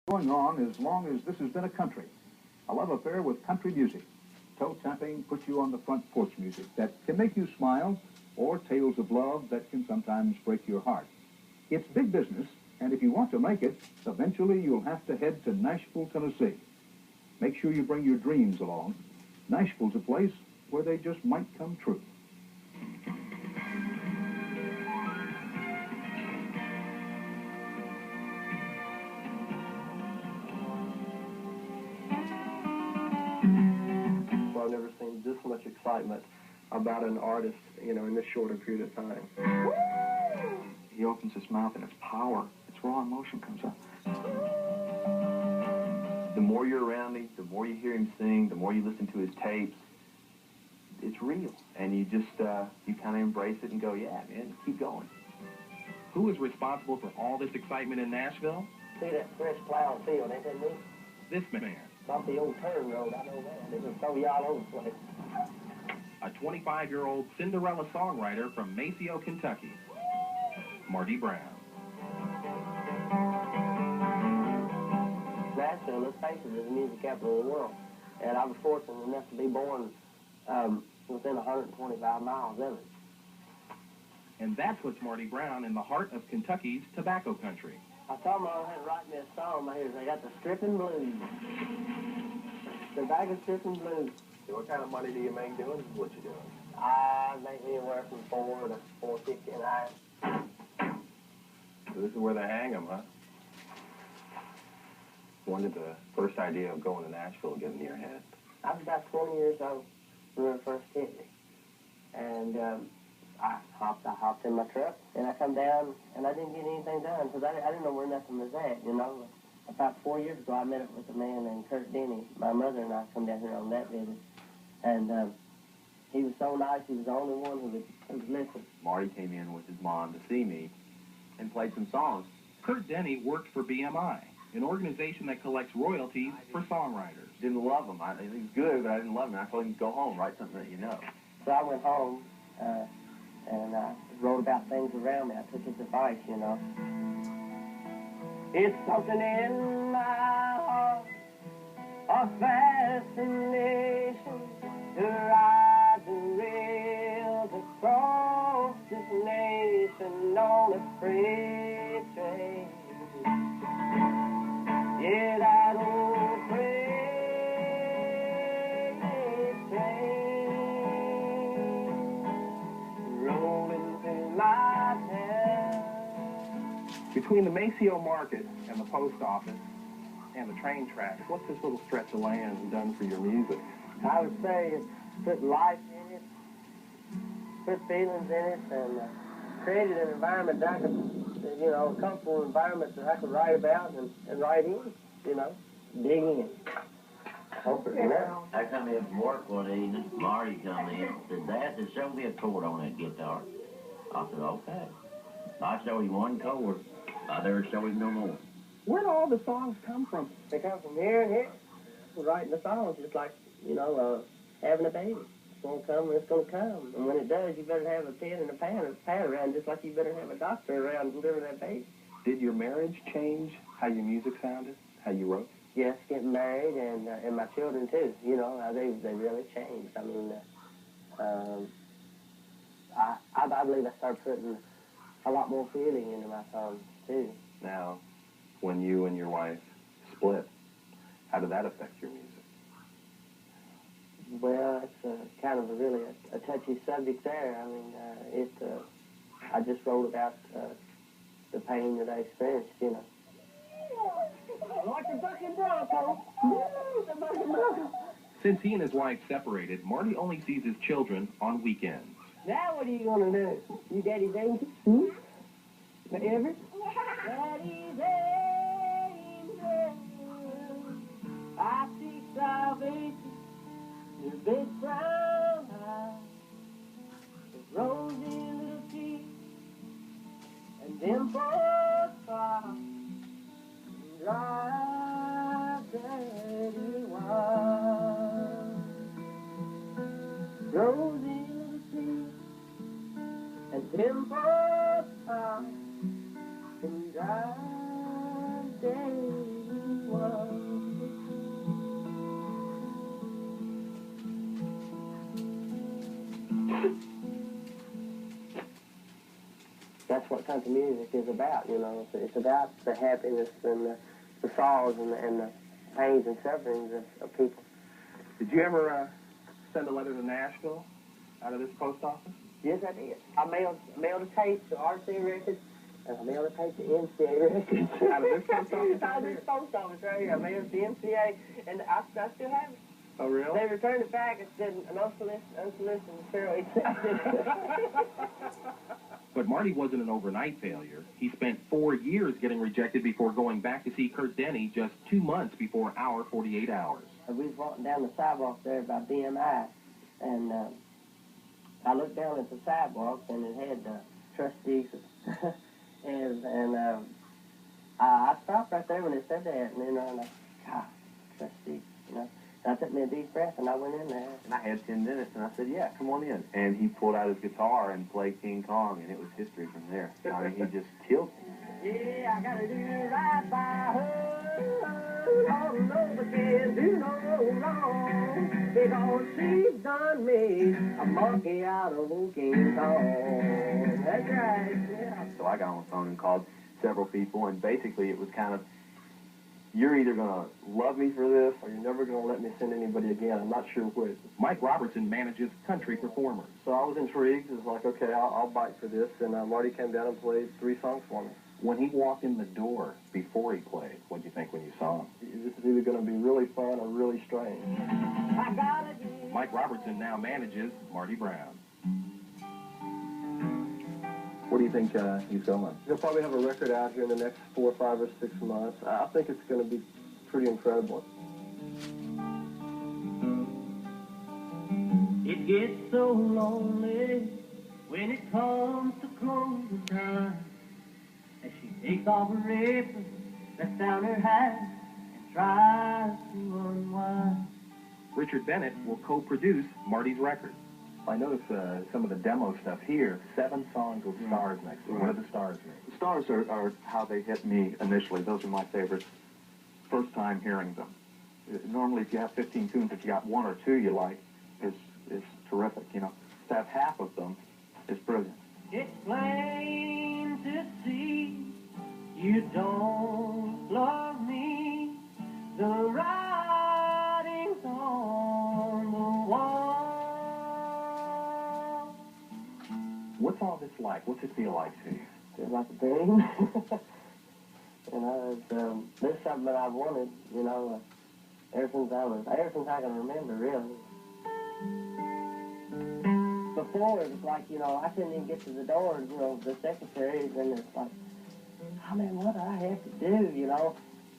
Going on as long as this has been a country. A love affair with country music. Toe tapping puts you on the front porch music that can make you smile, or tales of love that can sometimes break your heart. It's big business, and if you want to make it, eventually you'll have to head to Nashville, Tennessee. Make sure you bring your dreams along. Nashville's a place where they just might come true. I've never seen this much excitement about an artist, in this short a period of time. He opens his mouth and its power, its raw emotion comes out. The more you're around him, the more you hear him sing, the more you listen to his tapes, it's real. And you just, you kind of embrace it and go, yeah, man, keep going. Who is responsible for all this excitement in Nashville? See that fresh plowed field, ain't that neat? This man. Not the old turn road, I know that. It was so all over the place. A 25-year-old Cinderella songwriter from Maceo, Kentucky, Marty Brown. Nashville, let's face it, is the music capital of the world. And I was fortunate enough to be born within 125 miles of it. And that's what's Marty Brown in the heart of Kentucky's tobacco country. I told Mom I had to write me a song. My ears, I got the stripping blues. The bag of stripping blues. So what kind of money do you make doing what you're doing? I make anywhere from $4 to $4.50 an hour. So this is where they hang them, huh? When did the first idea of going to Nashville get in your head? I was about 20 years old when it first hit me. And I hopped in my truck, and I come down, and I didn't get anything done, because I didn't know where nothing was at, About 4 years ago, I met up with a man named Kurt Denny. My mother and I come down here on that visit, and he was so nice. He was the only one who would listen. Marty came in with his mom to see me and played some songs. Kurt Denny worked for BMI, an organization that collects royalties for songwriters. Didn't love him. He was good, but I didn't love him. I told him to go home, write something that you know. So I went home, and I wrote about things around me. I took his advice, It's something in my heart, a fascination to ride the rails across this nation on a freight train. Yeah, that old freight train rolling through my town. Between the Maceo Market and the post office and the train tracks, what's this little stretch of land done for your music? I would say it's put life in it, put feelings in it, and created an environment that I could, a comfortable environment that I could write about and write in, dig in. I come in from work one evening, Marty come in and said, Dad, just show me a chord on that guitar. I said, okay. I showed him one chord. I never showed him no more. Where do all the songs come from? They come from here and here. We're writing the songs just like, having a baby. It's going to come when it's going to come. And when it does, you better have a pen and a pad around, just like you better have a doctor around to deliver that baby. Did your marriage change how your music sounded, how you wrote? Yes, getting married and my children too. They really changed. I mean, I believe I started putting a lot more feeling into my songs too. Now, when you and your wife split, how did that affect your music? Well, it's kind of a touchy subject there. I mean, I just wrote about the pain that I experienced, Like the bucking bronco. The bucking bronco. Since he and his wife separated, Marty only sees his children on weekends. Now what are you going to do? You daddy's angel? Ever? Daddy's angel, I seek salvation. Your big brown eyes, the rosy little teeth, and dimpled spots, dry dirty wine. Rosy little teeth, and dimpled spots, and dry dirty wine. that's what country music is about, you know. It's about the happiness and the sorrows and the pains and sufferings of people. Did you ever send a letter to Nashville out of this post office? Yes, I did. I mailed a tape to RCA Records, and I mailed a tape to NCA Records. Out of this post office? Out of this post office right here. I mailed it to NCA, and I still have it. Oh, really? They returned it back and said, an unsolicited material accepted. But Marty wasn't an overnight failure. He spent 4 years getting rejected before going back to see Kurt Denny just 2 months before our 48 Hours. We was walking down the sidewalk there by BMI, and I looked down at the sidewalk, and it had trustees, and I stopped right there when it said that, and then I'm like, God, trustees, you know. And I took me a deep breath, and I went in there. And I had 10 minutes, and I said, yeah, come on in. And he pulled out his guitar and played King Kong, and it was history from there. I mean, he just killed me. Yeah, I gotta do right by her, although I can't do no wrong, because she's done me a monkey out of old King Kong. That's right, yeah. So I got on the phone and called several people, and basically it was kind of, you're either going to love me for this, or you're never going to let me send anybody again. I'm not sure which. Mike Robertson manages country performers. So I was intrigued. It was like, okay, I'll bite for this. And Marty came down and played 3 songs for me. When he walked in the door before he played, what'd you think when you saw him? This is either going to be really fun or really strange. I gotta do. Mike Robertson now manages Marty Brown. What do you think he's going? He'll probably have a record out here in the next 4, 5, or 6 months. I think it's going to be pretty incredible. It gets so lonely when it comes to closing time, as she takes off her apron, lets down her hat, and tries to unwind. Richard Bennett will co-produce Marty's record. I notice some of the demo stuff here, 7 songs with stars next to it. What do the stars mean? The stars are how they hit me initially. Those are my favorites. First time hearing them. Normally, if you have 15 tunes, if you got 1 or 2 you like, is terrific. You know, to have half of them is brilliant. It's plain to see you don't love me. The writing's on the wall. What's all this like? What's it feel like to you? It's like a dream. You know, this is something that I've wanted, you know, ever since I can remember, really. Before, it was like, you know, I couldn't even get to the door, you know, the secretaries, and it's like, oh, man, what do I have to do, you know,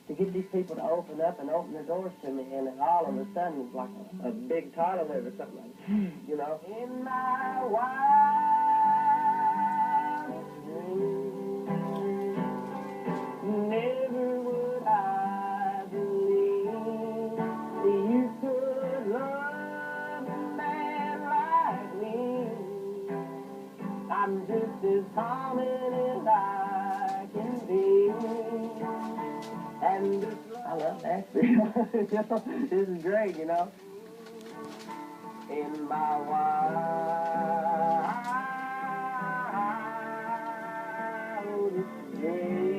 to get these people to open up and open their doors to me, and then all of a sudden it's like a big title there or something like, you know. In my wildest dreams, never would I believe that you could love a man like me. I'm just as common as I can be. And I love Nashville. This is great, you know. In my wildest dreams.